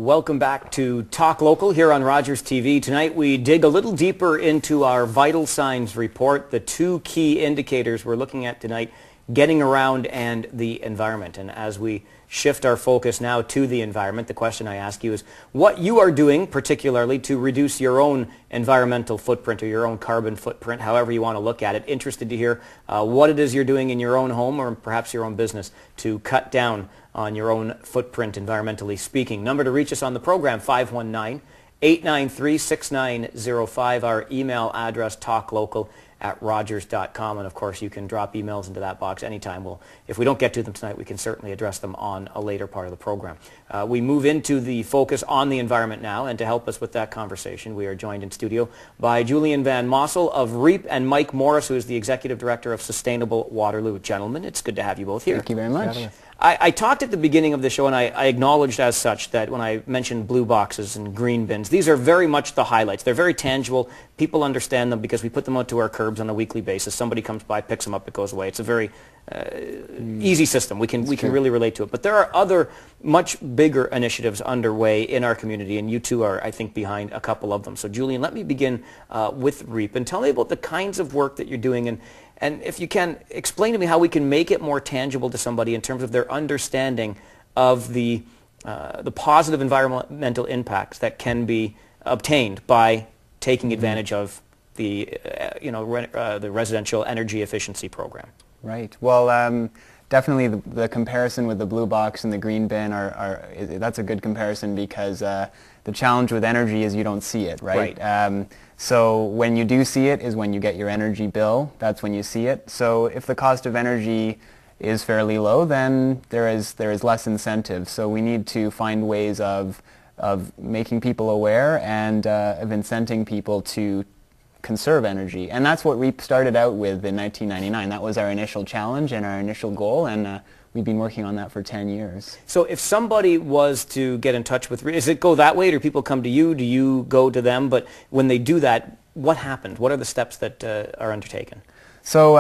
Welcome back to Talk Local here on Rogers TV. Tonight we dig a little deeper into our vital signs report, the two key indicators we're looking at tonight, getting around and the environment. And as we shift our focus now to the environment, the question I ask you is what you are doing particularly to reduce your own environmental footprint or your own carbon footprint, however you want to look at it. Interested to hear what it is you're doing in your own home or perhaps your own business to cut down on your own footprint, environmentally speaking. Number to reach us on the program, 519-893-6905. Our email address, talklocal@rogers.com. And of course, you can drop emails into that box anytime. If we don't get to them tonight, we can certainly address them on a later part of the program. We move into the focus on the environment now, and to help us with that conversation, we are joined in studio by Julian van-Mossel of REEP and Mike Morrice, who is the Executive Director of Sustainable Waterloo. Gentlemen, it's good to have you both here. Thank you very much. I talked at the beginning of the show, and I acknowledged as such that when I mentioned blue boxes and green bins, these are very much the highlights. They're very tangible. People understand them because we put them onto our curbs on a weekly basis. Somebody comes by, picks them up, it goes away. It's a very easy system. We can really relate to it. But there are other much bigger initiatives underway in our community, and you two are, I think, behind a couple of them. So, Julian, let me begin with REEP, and tell me about the kinds of work that you're doing, and if you can, explain to me how we can make it more tangible to somebody in terms of their understanding of the positive environmental impacts that can be obtained by taking advantage of the residential energy efficiency program. Right. Well, definitely the comparison with the blue box and the green bin that's a good comparison because the challenge with energy is you don't see it, right? So when you do see it is when you get your energy bill. That's when you see it. So if the cost of energy is fairly low, then there is less incentive. So we need to find ways of making people aware and of incenting people to conserve energy. And that's what REEP started out with in 1999. That was our initial challenge and our initial goal, and we've been working on that for 10 years. So if somebody was to get in touch with REEP, does it go that way? Do people come to you? Do you go to them? But when they do that, what happened? What are the steps that are undertaken? So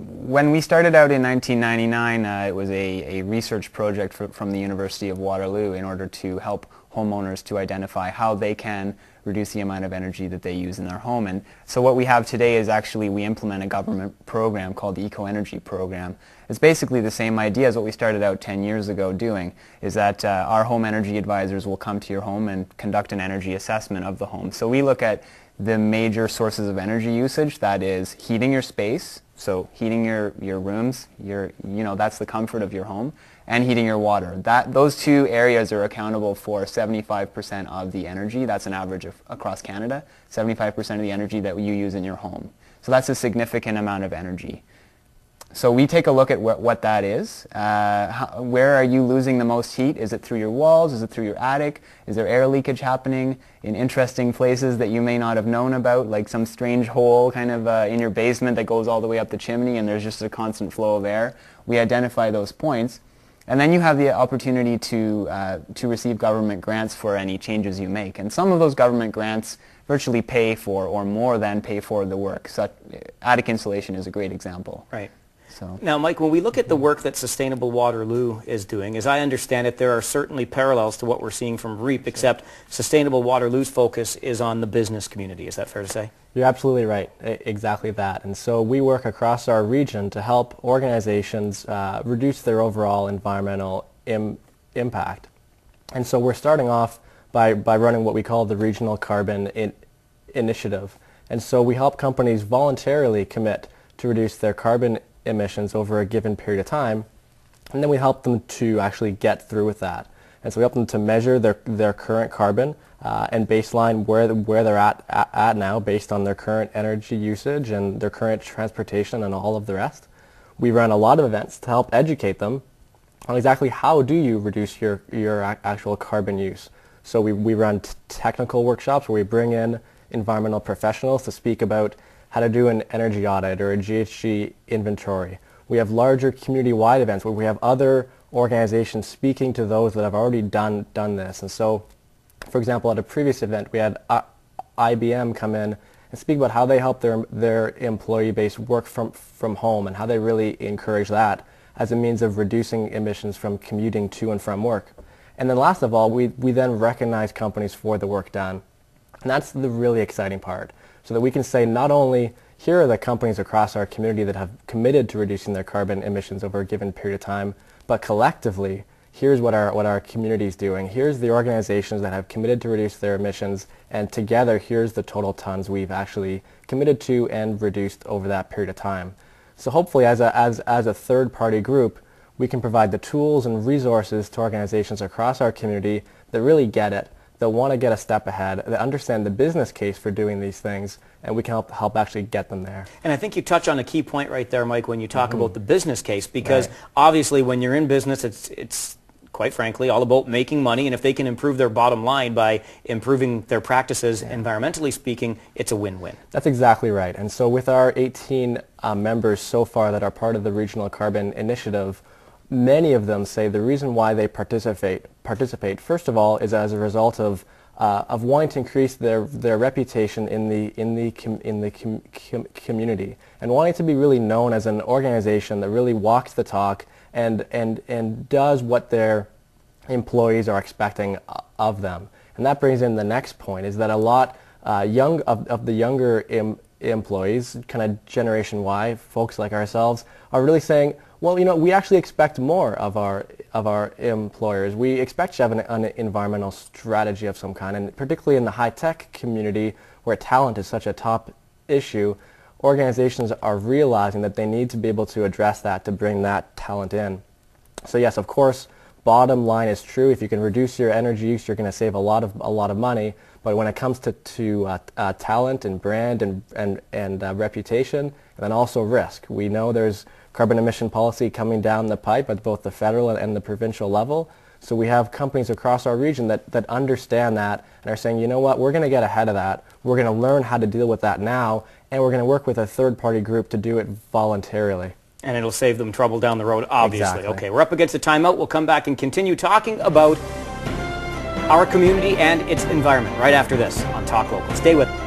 when we started out in 1999, it was a research project from the University of Waterloo in order to help homeowners to identify how they can reduce the amount of energy that they use in their home. And so what we have today is actually we implement a government program called the Eco Energy Program. It's basically the same idea as what we started out 10 years ago doing, is that our home energy advisors will come to your home and conduct an energy assessment of the home. So we look at the major sources of energy usage, that is heating your space, so heating your rooms, that's the comfort of your home, and heating your water. Those two areas are accountable for 75% of the energy. That's an average across Canada, 75% of the energy that you use in your home. So that's a significant amount of energy. So we take a look at what that is. Where are you losing the most heat? Is it through your walls? Is it through your attic? Is there air leakage happening in interesting places that you may not have known about, like some strange hole kind of in your basement that goes all the way up the chimney and there's just a constant flow of air? We identify those points. And then you have the opportunity to receive government grants for any changes you make. And some of those government grants virtually pay for or more than pay for the work. So attic insulation is a great example. Right. So. Now, Mike, when we look at the work that Sustainable Waterloo is doing, as I understand it, there are certainly parallels to what we're seeing from REEP, except Sustainable Waterloo's focus is on the business community. Is that fair to say? You're absolutely right. Exactly that. And so we work across our region to help organizations reduce their overall environmental impact. And so we're starting off by running what we call the Regional Carbon Initiative. And so we help companies voluntarily commit to reduce their carbon emissions over a given period of time, and then we help them to actually get through with that. And so we help them to measure their current carbon and baseline where they're at now based on their current energy usage and their current transportation and all of the rest. We run a lot of events to help educate them on exactly how do you reduce your actual carbon use. So we run technical workshops where we bring in environmental professionals to speak about how to do an energy audit or a GHG inventory. We have larger community-wide events where we have other organizations speaking to those that have already done this. And so, for example, at a previous event, we had IBM come in and speak about how they help their employee base work from home and how they really encourage that as a means of reducing emissions from commuting to and from work. And then last of all, we then recognize companies for the work done. And that's the really exciting part, so that we can say not only here are the companies across our community that have committed to reducing their carbon emissions over a given period of time, but collectively, here's what our community is doing. Here's the organizations that have committed to reduce their emissions, and together, here's the total tons we've actually committed to and reduced over that period of time. So hopefully, as a third-party group, we can provide the tools and resources to organizations across our community that really get it, that want to get a step ahead, that understand the business case for doing these things, and we can help actually get them there. And I think you touch on a key point right there, Mike, when you talk about the business case, because obviously when you're in business, it's quite frankly all about making money, and if they can improve their bottom line by improving their practices, environmentally speaking, it's a win-win. That's exactly right. And so with our 18 members so far that are part of the Regional Carbon Initiative, many of them say the reason why they participate first of all, is as a result of wanting to increase their reputation in the community, and wanting to be really known as an organization that really walks the talk and does what their employees are expecting of them. And that brings in the next point, is that a lot of the younger employees, kind of Generation Y, folks like ourselves, are really saying, well, we actually expect more of our employers. We expect to have an environmental strategy of some kind, and particularly in the high-tech community where talent is such a top issue, organizations are realizing that they need to be able to address that to bring that talent in. So yes, of course, bottom line is true. If you can reduce your energy use, you're going to save a lot of money. But when it comes to talent and brand and reputation, and then also risk, we know there's carbon emission policy coming down the pipe at both the federal and the provincial level. So we have companies across our region that understand that and are saying, you know what, we're going to get ahead of that. We're going to learn how to deal with that now, and we're going to work with a third-party group to do it voluntarily. And it'll save them trouble down the road, obviously. Exactly. Okay, we're up against the timeout. We'll come back and continue talking about our community and its environment right after this on Talk Local. Stay with us.